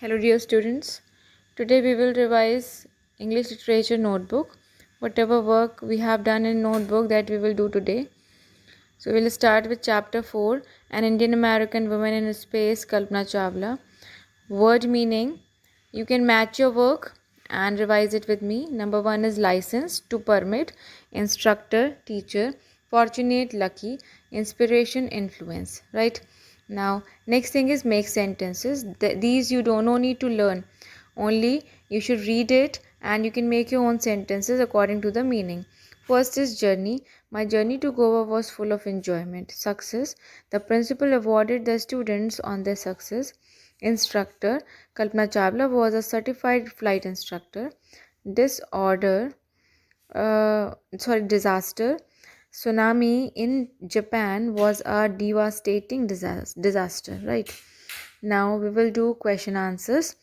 Hello dear students. Today we will revise English literature notebook. Whatever work we have done in notebook that we will do today. So we will start with chapter 4, An Indian American Woman in Space, Kalpana Chawla. Word meaning. You can match your work and revise it with me. Number 1 is license, to permit, instructor, teacher, fortunate, lucky, inspiration, influence, right? Now next thing is make sentences. These you don't no need to learn, only you should read it and you can make your own sentences according to the meaning. First is journey. My journey to Goa was full of enjoyment. Success. The principal awarded the students on their success. Instructor. Kalpana Chawla was a certified flight instructor. Disaster. Tsunami in Japan was a devastating disaster, right? Now we will do question answers.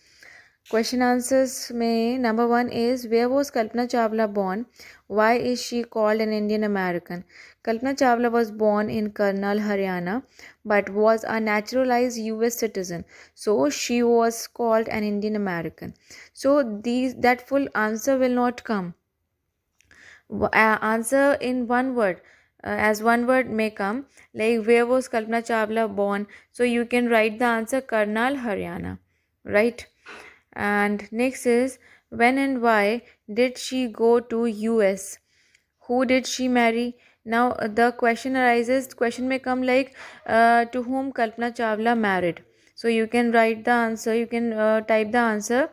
Question answers may number 1 is where was Kalpana Chawla born? Why is she called an Indian American? Kalpana Chawla was born in Karnal, Haryana, but was a naturalized US citizen. So she was called an Indian American. So that full answer will not come. Answer in one word, as one word may come, like where was Kalpana Chawla born? So you can write the answer Karnal, Haryana, right? And next is when and why did she go to US? Who did she marry? Now the question arises, question may come like to whom Kalpana Chawla married. So you can write the answer, you can type the answer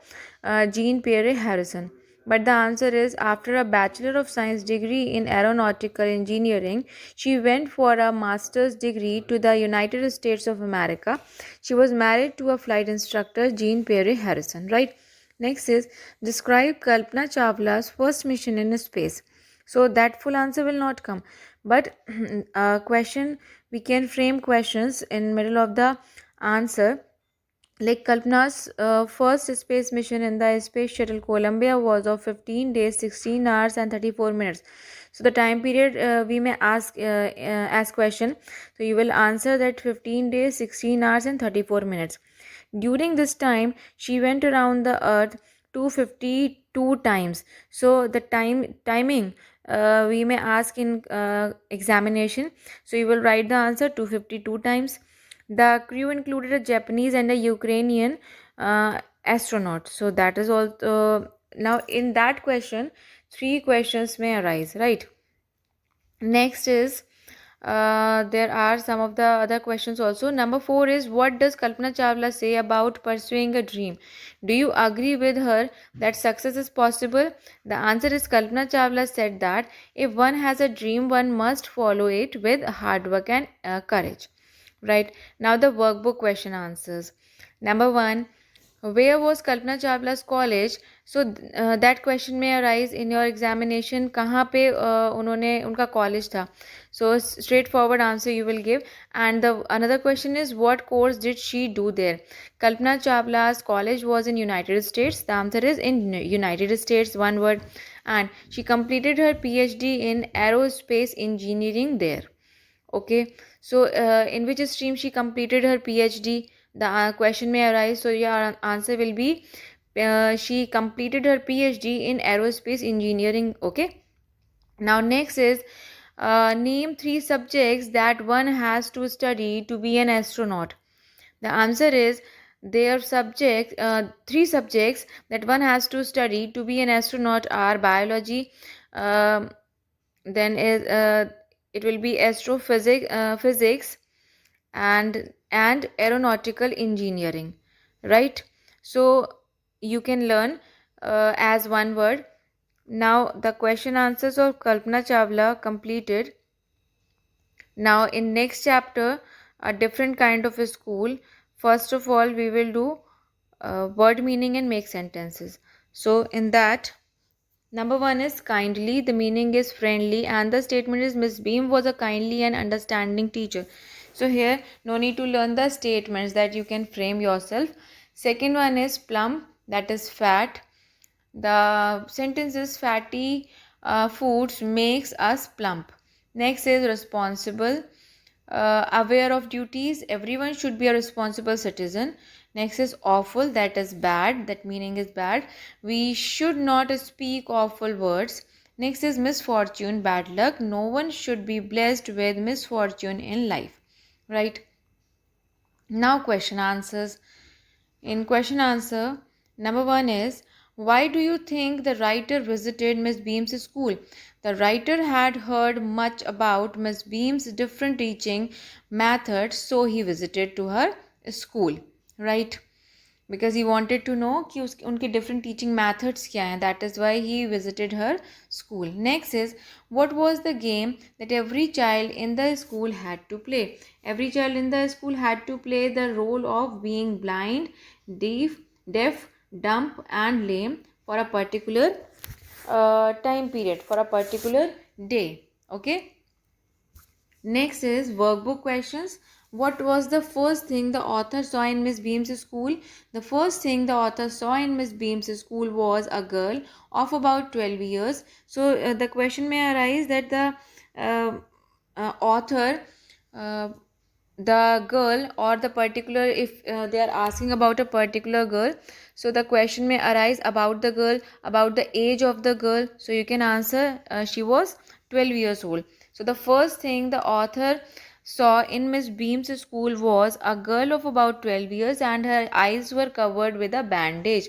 Jean Pierre Harrison. But the answer is after a Bachelor of Science degree in Aeronautical Engineering, she went for a master's degree to the United States of America. She was married to a flight instructor, Jean Pierre Harrison, right? Next is describe Kalpana Chawla's first mission in space. So that full answer will not come. But question, we can frame questions in middle of the answer. Like Kalpana's first space mission in the space shuttle Columbia was of 15 days, 16 hours and 34 minutes. So the time period we may ask question. So you will answer that 15 days, 16 hours and 34 minutes. During this time, she went around the earth 252 times. So the timing we may ask in examination. So you will write the answer 252 times. The crew included a Japanese and a Ukrainian astronaut. So that is all. Now in that question, three questions may arise, right? Next is there are some of the other questions also. Number 4 is what does Kalpana Chawla say about pursuing a dream? Do you agree with her that success is possible? The answer is Kalpana Chawla said that if one has a dream, one must follow it with hard work and courage. Right, now the workbook question answers. Number 1, where was Kalpana Chawla's college? So that question may arise in your examination. कहाँ पे उन्होंने उनका college था? So straightforward answer you will give. And the another question is what course did she do there? Kalpana Chawla's college was in United States. The answer is in United States, one word. And she completed her PhD in aerospace engineering there. Okay, so in which stream she completed her PhD? The question may arise. So your answer will be she completed her PhD in aerospace engineering. Okay. Now next is name 3 subjects that one has to study to be an astronaut. The answer is their subject 3 subjects that one has to study to be an astronaut are biology, um then is it will be astrophysics, physics, and aeronautical engineering, right? So you can learn as one word. Now the question answers of Kalpana Chawla completed. Now in next chapter, a different kind of a school. First of all, we will do word meaning and make sentences. So in that, number 1 is kindly. The meaning is friendly, and the statement is Miss Beam was a kindly and understanding teacher. So here, no need to learn the statements, that you can frame yourself. Second one is plump, that is fat. The sentence is fatty foods makes us plump. Next is responsible. Aware of duties. Everyone should be a responsible citizen. Next is awful, that is bad, that meaning is bad. We should not speak awful words. Next is misfortune, bad luck. No one should be blessed with misfortune in life, right? Now question answers. In question answer, number one is, why do you think the writer visited Miss Beam's school? The writer had heard much about Miss Beam's different teaching methods, so he visited to her school, right? Because he wanted to know कि उनके different teaching methods क्या हैं. That is why he visited her school. Next is, what was the game that every child in the school had to play? Every child in the school had to play the role of being blind, deaf, dumb and lame for a particular time period, for a particular day. Okay. Next is workbook questions. What was the first thing the author saw in Miss Beam's school? The first thing the author saw in Miss Beam's school was a girl of about 12 years. So the question may arise that the author, the girl or the particular, if they are asking about a particular girl, so the question may arise about the girl, about the age of the girl. So you can answer she was 12 years old. So the first thing the author saw in Miss Beam's school was a girl of about 12 years and her eyes were covered with a bandage.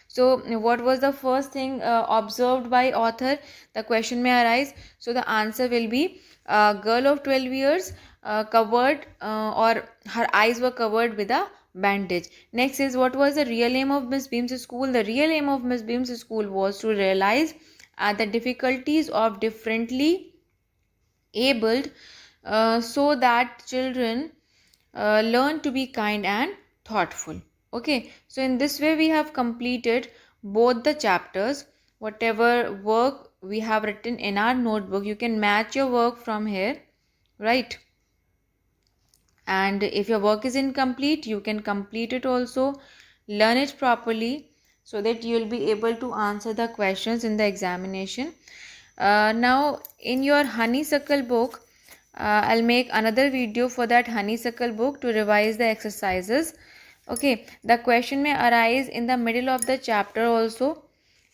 So what was the first thing observed by author? The question may arise. So the answer will be a girl of 12 years covered or her eyes were covered with a bandage. Next is, what was the real aim of Miss Beam's school? The real aim of Miss Beam's school was to realize the difficulties of differently abled so that children learn to be kind and thoughtful. Okay, so in this way we have completed both the chapters. Whatever work we have written in our notebook, you can match your work from here, right? And if your work is incomplete, you can complete it also, learn it properly so that you will be able to answer the questions in the examination. Now in your honeysuckle book, I'll make another video for that honeysuckle book to revise the exercises. Okay, the question may arise in the middle of the chapter also,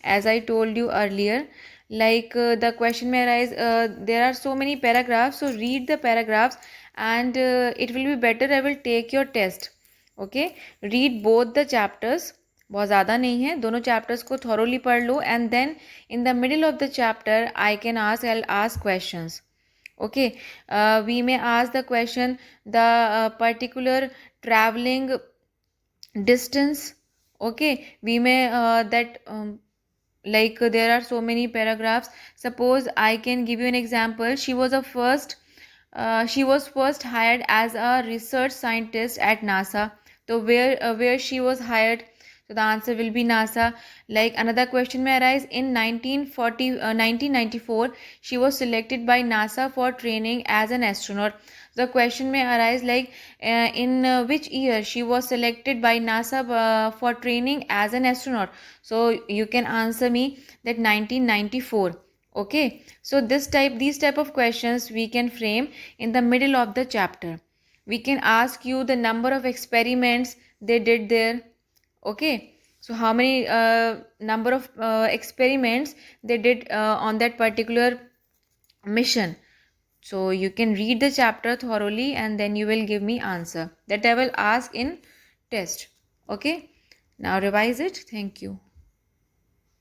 as I told you earlier. Like the question may arise, there are so many paragraphs, so read the paragraphs and it will be better. I will take your test. Okay, read both the chapters. बहुत ज़्यादा नहीं है, दोनों chapters को thoroughly पढ़ लो and then in the middle of the chapter I can ask, I will ask questions. Okay, we may ask the question, the particular traveling distance. Okay, we may like there are so many paragraphs. Suppose I can give you an example. She was first hired as a research scientist at NASA. So where she was hired? So the answer will be NASA. Like another question may arise, in 1994 she was selected by NASA for training as an astronaut. The question may arise like in which year she was selected by NASA for training as an astronaut. So you can answer me that 1994. Okay, so these type of questions we can frame in the middle of the chapter. We can ask you the number of experiments they did there. Okay, so how many number of experiments they did on that particular mission. So you can read the chapter thoroughly and then you will give me answer that I will ask in test. Okay, now revise it. Thank you.